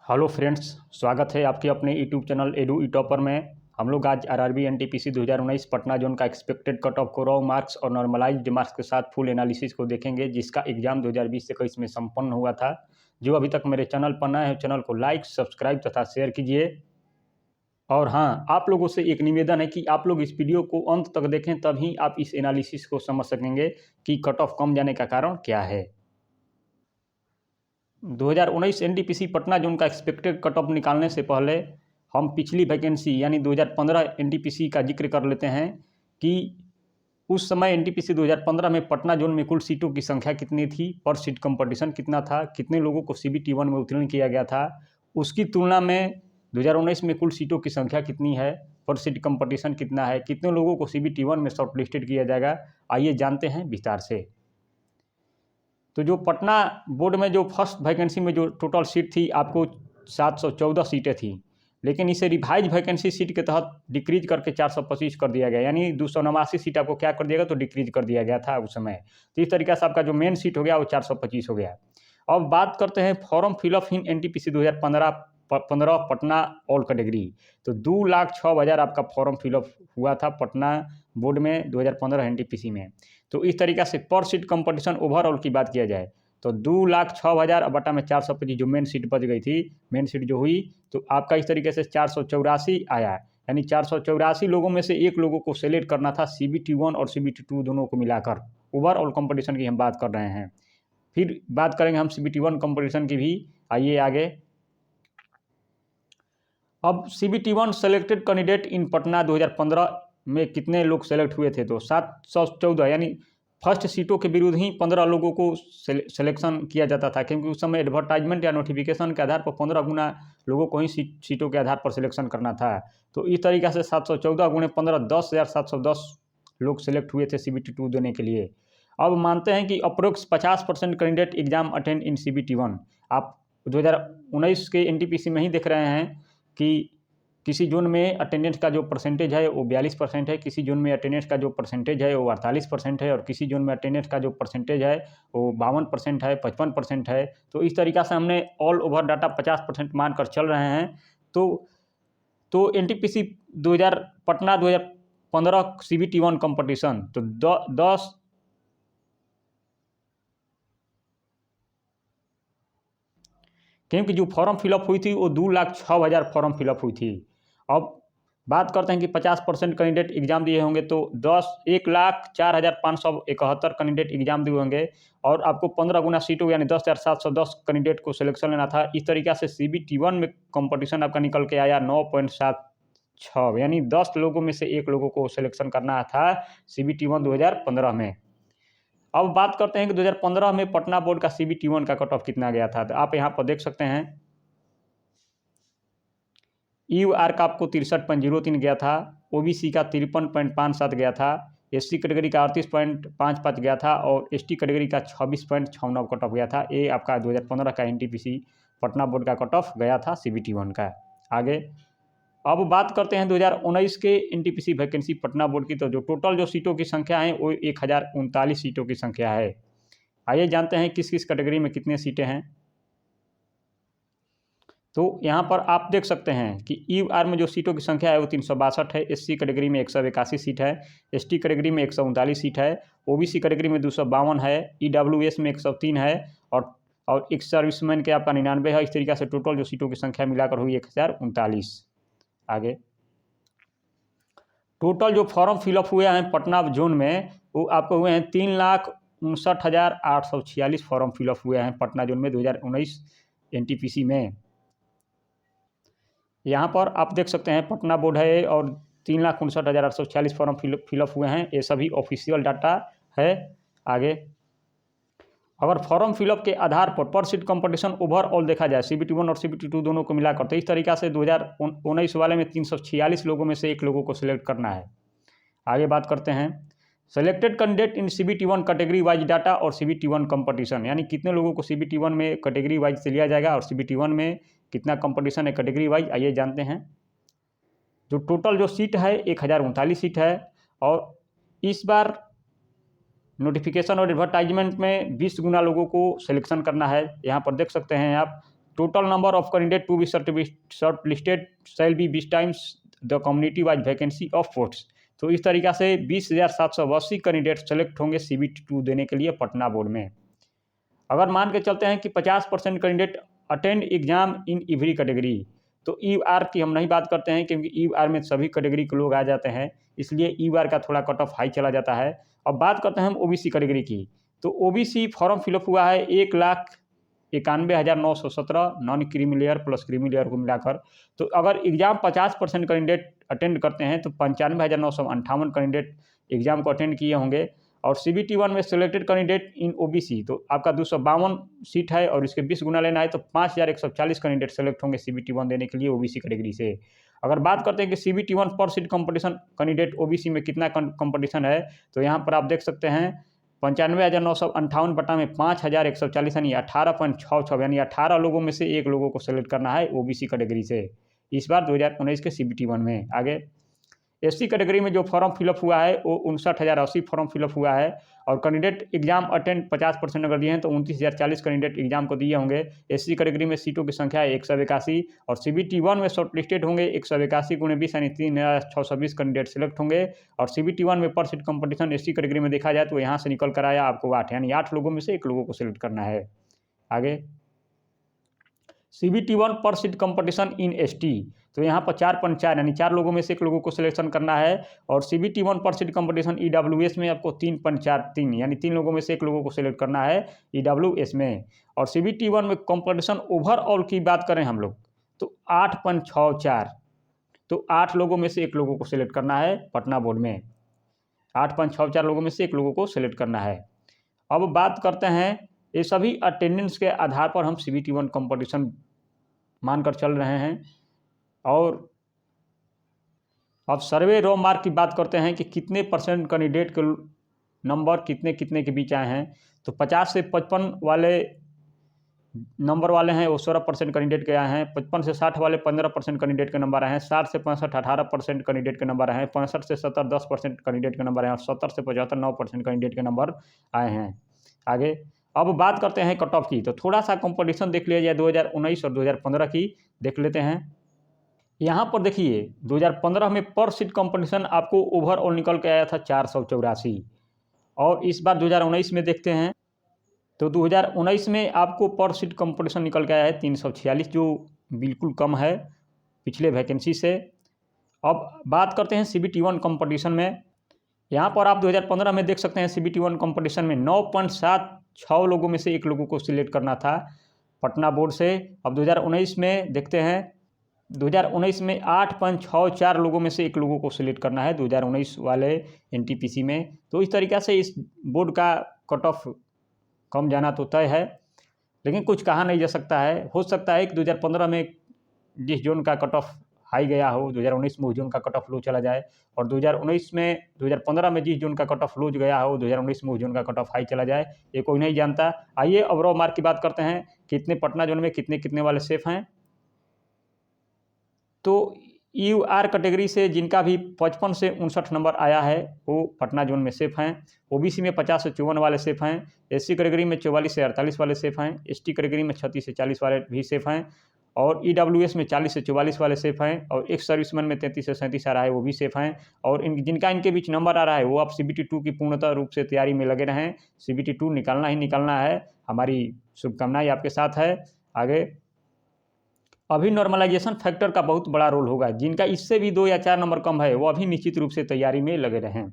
Hello friends, स्वागत है आपके अपने यूट्यूब चैनल एडू ई टॉपर में। हम लोग आज आरआरबी एनटीपीसी 2019 पटना जोन का एक्सपेक्टेड कट ऑफ को रॉ मार्क्स और नॉर्मलाइज्ड मार्क्स के साथ फुल एनालिसिस को देखेंगे, जिसका एग्जाम 2020-21 में संपन्न हुआ था। जो अभी तक मेरे चैनल पर नए हैं, चैनल को लाइक, सब्सक्राइब तथा शेयर कीजिए। और हाँ, आप लोगों से एक निवेदन है कि आप लोग इस वीडियो को अंत तक देखें, तभी आप इस एनालिसिस को समझ सकेंगे कि कट ऑफ कम जाने का कारण क्या है। 2019 एनटीपीसी पटना जोन का एक्सपेक्टेड कट ऑफ निकालने से पहले हम पिछली वैकेंसी यानी 2015 एनटीपीसी का जिक्र कर लेते हैं कि उस समय एनटीपीसी 2015 में पटना जोन में कुल सीटों की संख्या कितनी थी, पर सीट कंपटीशन कितना था, कितने लोगों को सीबीटी 1 में उत्तीर्ण किया गया था। उसकी तुलना में 2019 में कुल सीटों की संख्या कितनी है, पर सीट कंपटीशन कितना है, कितने लोगों को सीबीटी 1 में शॉर्ट लिस्टेड किया जाएगा, आइए जानते हैं विस्तार से। तो जो पटना बोर्ड में जो फर्स्ट वैकेंसी में जो टोटल सीट थी आपको 714 सीटें थी, लेकिन इसे रिवाइज वैकेंसी सीट के तहत डिक्रीज करके 425 कर दिया गया, यानी 289 सीट आपको क्या कर दिया गया, तो डिक्रीज कर दिया गया था उस समय। तो इस तरीके से आपका जो मेन सीट हो गया वो 425 हो गया। अब बात करते हैं फॉर्म फिलअप इन एनटीपीसी 2015 पटना ऑल कैटेगरी। तो 2,06,000 आपका फॉर्म फिलअप हुआ था पटना बोर्ड में 2015 एनटीपीसी में। तो इस तरीक़े से पर सीट कंपटीशन ओवरऑल की बात किया जाए तो 2,06,000 बटा में 425 जो मेन सीट बच गई थी, मेन सीट जो हुई, तो आपका इस तरीके से 484 आया। यानी 484 लोगों में से एक लोगों को सेलेक्ट करना था सीबीटी 1 और सीबीटी 2 दोनों को मिलाकर। ओवरऑल कंपटीशन की हम बात कर रहे हैं। फिर बात करेंगे हम सीबीटी 1 कंपटीशन की भी। आइए आगे। अब CBT 1 selected candidate in Patna 2015 में कितने लोग सेलेक्ट हुए थे, तो 714, यानी फर्स्ट सीटों के विरुद्ध ही 15 लोगों को सिलेक्शन किया जाता था, क्योंकि उस समय एडवर्टाइजमेंट या नोटिफिकेशन के आधार पर 15 गुना लोगों को ही सीटों के आधार पर सिलेक्शन करना था। तो इस तरीके से 714 गुणे 15 10,710 लोग सेलेक्ट हुए थे सीबीटी 2 देने के लिए। अब मानते हैं कि approx 50% candidate exam attend in CBT 1। आप 2019 के एनटीपीसी में ही देख रहे हैं कि किसी जोन में अटेंडेंस का जो परसेंटेज है वो 42% है, किसी जोन में अटेंडेंस का जो परसेंटेज है वो 48% है, और किसी जोन में अटेंडेंस का जो परसेंटेज है वो 52% है, 55% है। तो इस तरीक़ा से हमने ऑल ओवर डाटा 50% मानकर चल रहे हैं। तो एनटीपीसी 2000 पटना 2015 सीबीटी 1 कंपटीशन तो 10 क्योंकि जो फॉर्म फिलअप हुई थी वो 2,06,000 फॉर्म फिलअप हुई थी। अब बात करते हैं कि 50% कैंडिडेट एग्जाम दिए होंगे तो 1,04,571 कैंडिडेट एग्जाम दिए होंगे, और आपको 15 गुना सीटों यानी 10,710 कैंडिडेट को सिलेक्शन लेना था। इस तरीक़े से सीबीटी 1 में कंपटीशन आपका निकल के आया 9.76, यानी 10 लोगों में से एक लोगों को सिलेक्शन करना था सीबीटी 1 2015 में। अब बात करते हैं कि 2015 में पटना बोर्ड का सीबीटी 1 का कट ऑफ कितना गया था। तो आप यहाँ पर देख सकते हैं यूआर का आपको 63.03 गया था, ओबीसी का 53.57 गया था, एससी कैटेगरी का 38.55 गया था, और एसटी कैटेगरी का 26.69 कट ऑफ गया था। ये आपका 2015 का एनटीपीसी पटना बोर्ड का कट ऑफ गया था सीबीटी 1 का। आगे अब बात करते हैं 2019 के एनटीपीसी वैकेंसी पटना बोर्ड की। तो जो टोटल जो सीटों की संख्या है वो 1039 सीटों की संख्या है। आइए जानते हैं किस किस कैटेगरी में कितने सीटें हैं। तो यहाँ पर आप देख सकते हैं कि यूआर में जो सीटों की संख्या है वो 362 है, एससी कैटेगरी में 181 सीट है, एसटी कैटेगरी में 139 सीट है, ओबीसी कैटेगरी में 252 है, ईडब्ल्यूएस में 103 है, और एक सर्विसमैन के आपका 99 है। इस तरीके से टोटल जो सीटों की संख्या मिलाकर हुई 1039। आगे टोटल जो फॉर्म फिलअप हुए हैं पटना जोन में वो आपको हुए हैं 3,59,846 फॉर्म फिलअप हुए हैं पटना जोन में 2019 एनटीपीसी में। यहाँ पर आप देख सकते हैं पटना बोर्ड है और 3,59,846 फॉर्म फिलअप हुए हैं। ये सभी ऑफिशियल डाटा है। आगे अगर फॉर्म फिलअप के आधार पर सीट कंपटीशन ओवरऑल देखा जाए सीबीटी 1 और सीबीटी 2 दोनों को मिलाकर, तो इस तरीक़ा से 2019 वाले में 346 लोगों में से एक लोगों को सिलेक्ट करना है। आगे बात करते हैं selected candidate in CBT 1 category wise data और सीबीटी 1 कंपटीशन, यानी कितने लोगों को सीबीटी 1 में कैटेगरी वाइज से लिया जाएगा और सीबीटी 1 में कितना कंपटीशन है कैटेगरी वाइज। आइए जानते हैं। जो टोटल जो सीट है 1039 सीट है, और इस बार नोटिफिकेशन और एडवर्टाइजमेंट में 20 गुना लोगों को सिलेक्शन करना है। यहाँ पर देख सकते हैं आप total number of candidate to be short listed shall be 20 times the community wise vacancy of posts. तो इस तरीक़ा से 20,780 कैंडिडेट सेलेक्ट होंगे CBT 2 देने के लिए पटना बोर्ड में। अगर मान के चलते हैं कि 50% candidate attend exam in every category, तो ER की हम नहीं बात करते हैं क्योंकि ER में सभी कैटेगरी के लोग आ जाते हैं, इसलिए ER का थोड़ा कट ऑफ हाई चला जाता है। अब बात करते हैं हम OBC कैटेगरी की, तो OBC फॉर्म फिलअप हुआ है 1,91,917 non creamy layer plus creamy layer को मिलाकर। तो अगर एग्जाम 50% कैंडिडेट अटेंड करते हैं तो 95,958 कैंडिडेट एग्जाम को अटेंड किए होंगे। और CBT 1 में सिलेक्टेड कैंडिडेट इन OBC, तो आपका 252 सीट है और इसके 20 गुना लेना है, तो 5,140 कैंडिडेट सेलेक्ट होंगे CBT 1 देने के लिए OBC कैटेगरी से। अगर बात करते हैं कि CBT 1 पर सीट कंपटीशन कैंडिडेट OBC में कितना कंपटीशन है, तो यहाँ पर आप देख सकते हैं 95,958 बटा में 5,140 यानी 18.66, यानी 18 लोगों में से 1 लोगों को सेलेक्ट करना है OBC कैटेगरी से इस बार 2019 के CBT 1 में। आगे SC कैटेगरी में जो फॉर्म फिलअप हुआ है वो 59,080 फॉर्म फिलअप हुआ है और कैंडिडेट एग्जाम अटेंड 50% अगर दिए हैं तो 29,040 कैंडिडेट एग्जाम को दिए होंगे। SC कैटेगरी में सीटों की संख्या है 181 और CBT 1 में शॉर्ट लिस्टेड होंगे 181 × 20 यानी 3,620 कैंडिडेट सेलेक्ट होंगे। और CBT 1 में पर सीट कंपटीशन SC कैटेगरी में देखा जाए तो यहाँ से निकल कर आया आपको 8, यानी 8 लोगों में से 1 लोगों को सिलेक्ट करना है। आगे CBT 1 पर सीट कंपटीशन इन ST, तो यहाँ पर 4.4 यानी 4 लोगों में से 1 लोगों को सिलेक्शन करना है। और CBT 1 पर सीट कंपटीशन EWS में आपको 3.43 यानी 3 लोगों में से 1 लोगों को सिलेक्ट करना है EWS में। और CBT 1 में कंपटीशन ओवरऑल की बात करें हम लोग तो 8.64, तो 8 लोगों में से 1 लोगों को सिलेक्ट करना है पटना बोर्ड में, 8.64 लोगों में से 1 लोगों को सिलेक्ट करना है। अब बात करते हैं ये सभी अटेंडेंस के आधार पर हम CBT 1 कंपटीशन मानकर चल रहे हैं। और अब सर्वे रॉ मार्क की बात करते हैं कि कितने % कैंडिडेट के नंबर कितने कितने के बीच आए हैं, तो 50 से 55 वाले नंबर वाले हैं वो 16% कैंडिडेट के आए हैं, 55 से 60 वाले 15% कैंडिडेट के नंबर आए हैं, 60 से 65 18% कैंडिडेट के नंबर आए हैं, 65 से 70 10% कैंडिडेट के नंबर आए हैं और 70 से 75 9% कैंडिडेट के नंबर आए हैं। आगे अब बात करते हैं कट ऑफ की, तो थोड़ा सा कंपटीशन देख लिया जाए 2019 और 2015 की देख लेते हैं। यहाँ पर देखिए 2015 में पर सीट कंपटीशन आपको ओवरऑल निकल के आया था 484 और इस बार 2019 में देखते हैं तो 2019 में आपको पर सीट कंपटीशन निकल के आया है 346, जो बिल्कुल कम है पिछले वैकेंसी से। अब बात करते हैं CBT 1 कंपटीशन में, यहाँ पर आप 2015 में देख सकते हैं CBT 1 कंपटीशन में 9.76 लोगों में से 1 लोगों को सिलेक्ट करना था पटना बोर्ड से। अब 2019 में देखते हैं 2019 में 8.64 लोगों में से 1 लोगों को सिलेक्ट करना है 2019 वाले NTPC में। तो इस तरीक़ा से इस बोर्ड का कट ऑफ कम जाना तो तय है, लेकिन कुछ कहा नहीं जा सकता है। हो सकता है कि 2015 में जिस जोन का कट ऑफ हाई गया हो 2019 में उस जोन का कट ऑफ लो चला जाए और 2015 में जिस जोन का कट ऑफ लो गया हो 2019 में उस जोन का कट ऑफ हाई चला जाए, ये कोई नहीं जानता। आइए अब रॉ मार्क की बात करते हैं, कितने पटना जोन में कितने कितने वाले सेफ हैं। तो UR कैटेगरी से जिनका भी 55 से 59 नंबर आया है वो पटना जोन में सेफ हैं। OBC में 50 से 54 वाले सेफ हैं, SC कैटेगरी में 44 से 48 वाले सेफ हैं, ST कैटेगरी में 36 से 40 वाले भी सेफ हैं और EWS में 40 से 44 वाले सेफ हैं और एक सर्विसमैन में 33 से 37 आ रहा है वो भी सेफ हैं। और जिनका इनके बीच नंबर आ रहा है वो आप CBT 2 की पूर्णतः रूप से तैयारी में लगे रहें। CBT 2 निकालना ही निकालना है, हमारी शुभकामनाएं आपके साथ है। आगे अभी नॉर्मलाइजेशन फैक्टर का बहुत बड़ा रोल होगा, जिनका इससे भी 2 या 4 नंबर कम है वो अभी निश्चित रूप से तैयारी में लगे रहें,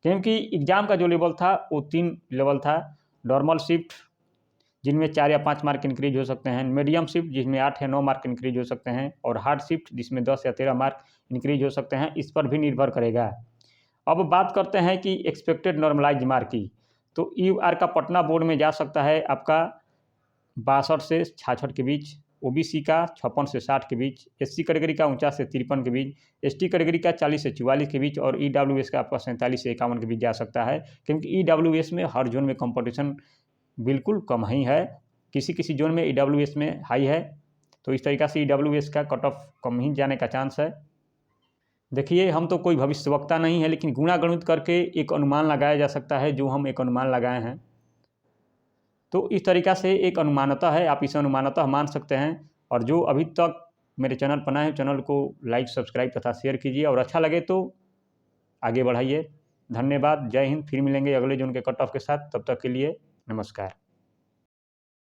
क्योंकि एग्ज़ाम का जो लेवल था वो 3 लेवल था। नॉर्मल शिफ्ट जिनमें 4 या 5 मार्क इंक्रीज हो सकते हैं, मीडियम शिफ्ट जिसमें 8 या 9 मार्क इंक्रीज हो सकते हैं और हार्ड शिफ्ट जिसमें 10 या 13 मार्क इंक्रीज हो सकते हैं, इस पर भी निर्भर करेगा। अब बात करते हैं कि एक्सपेक्टेड नॉर्मलाइज मार्क की, तो UR का पटना बोर्ड में जा सकता है आपका 62 से 66 के बीच, OBC का 56 से 60 के बीच, SC कैटेगरी का 49 से 53 के बीच, ST कैटेगरी का 40 से 44 के बीच और EWS का आपका 47 से 51 के बीच जा सकता है, क्योंकि EWS में हर जोन में कंपटीशन बिल्कुल कम ही है, किसी किसी जोन में EWS में हाई है, तो इस तरीक़ा से EWS का कट ऑफ कम ही जाने का चांस है। देखिए हम तो कोई भविष्यवक्ता नहीं है, लेकिन गुणा गणित करके एक अनुमान लगाया जा सकता है, जो हम एक अनुमान लगाए हैं। तो इस तरीक़ा से एक अनुमानतः है, आप इसे अनुमानतः मान सकते हैं। और जो अभी तक मेरे चैनल पर नए हैं, चैनल को लाइक, सब्सक्राइब तथा शेयर कीजिए और अच्छा लगे तो आगे बढ़ाइए। धन्यवाद, जय हिंद। फिर मिलेंगे अगले जोन के कट ऑफ के साथ, तब तक के लिए नमस्कार।